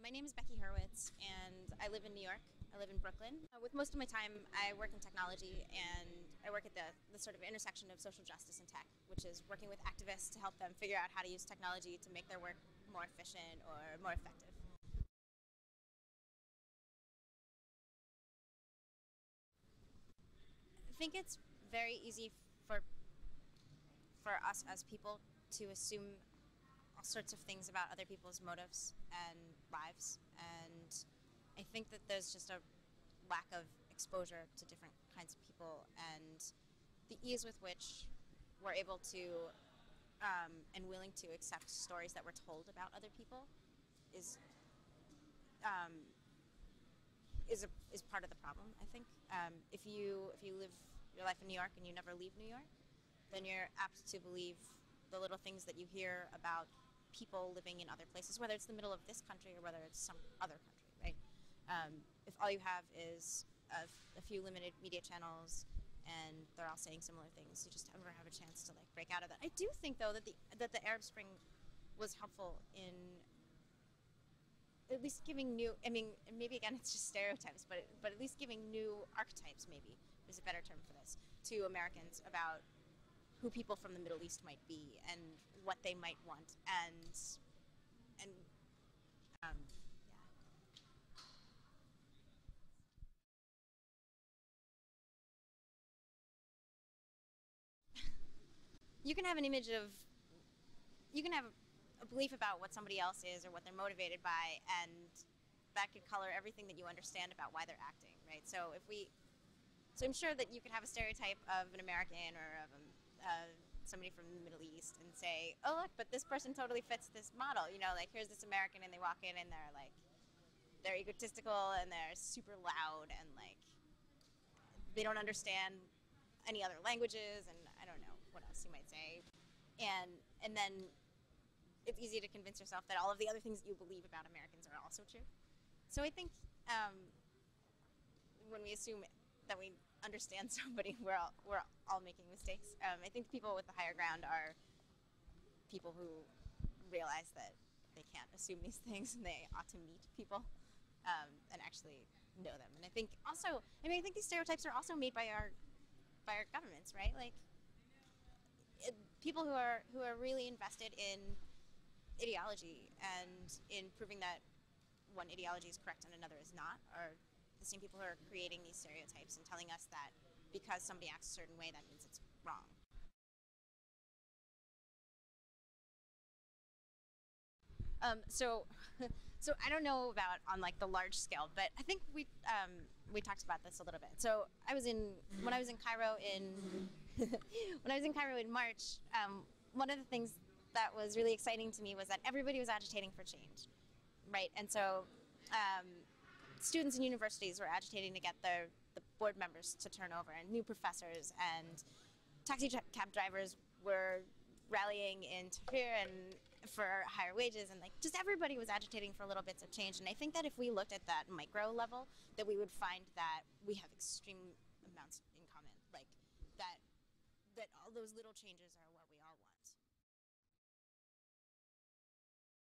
My name is Becky Hurwitz, and I live in New York. I live in Brooklyn. With most of my time, I work in technology, and I work at the sort of intersection of social justice and tech, which is working with activists to help them figure out how to use technology to make their work more efficient or more effective. I think it's very easy for us as people to assume all sorts of things about other people's motives and lives, and I think that there's just a lack of exposure to different kinds of people, and the ease with which we're able to and willing to accept stories that we're told about other people is is part of the problem. I think if you live your life in New York and you never leave New York, then you're apt to believe the little things that you hear about people living in other places, whether it's the middle of this country or whether it's some other country, right? If all you have is a few limited media channels and they're all saying similar things, you just never have a chance to break out of that. I do think though that the Arab Spring was helpful in at least giving new, I mean, maybe again it's just stereotypes, but at least giving new archetypes, maybe is a better term for this, to Americans about who people from the Middle East might be and what they might want, and yeah. You can have an image of, you can have a belief about what somebody else is or what they're motivated by, and that could color everything that you understand about why they're acting, right? So I'm sure that you could have a stereotype of an American or of somebody from the Middle East and say, oh look, but this person totally fits this model. You know, here's this American and they walk in and they're egotistical and they're super loud and they don't understand any other languages and I don't know what else you might say. And then it's easy to convince yourself that all of the other things that you believe about Americans are also true. So I think when we assume that we understand somebody, we're all making mistakes. I think people with the higher ground are people who realize that they can't assume these things and they ought to meet people and actually know them. And I think also, I think these stereotypes are also made by our governments, right? People who are really invested in ideology and in proving that one ideology is correct and another is not are the same people who are creating these stereotypes and telling us that because somebody acts a certain way, that means it's wrong. So I don't know about on the large scale, but I think we talked about this a little bit. So when I was in Cairo in when I was in Cairo in March. One of the things that was really exciting to me was that everybody was agitating for change, right? And so students in universities were agitating to get the board members to turn over, and new professors and taxi cab drivers were rallying in Tahrir and for higher wages, and just everybody was agitating for little bits of change. And I think that if we looked at that micro level, that we would find that we have extreme amounts in common, that all those little changes are what